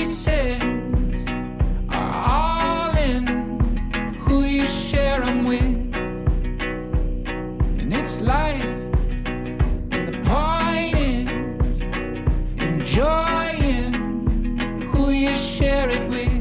choices are all in who you share them with. And it's life, and the point is enjoying who you share it with.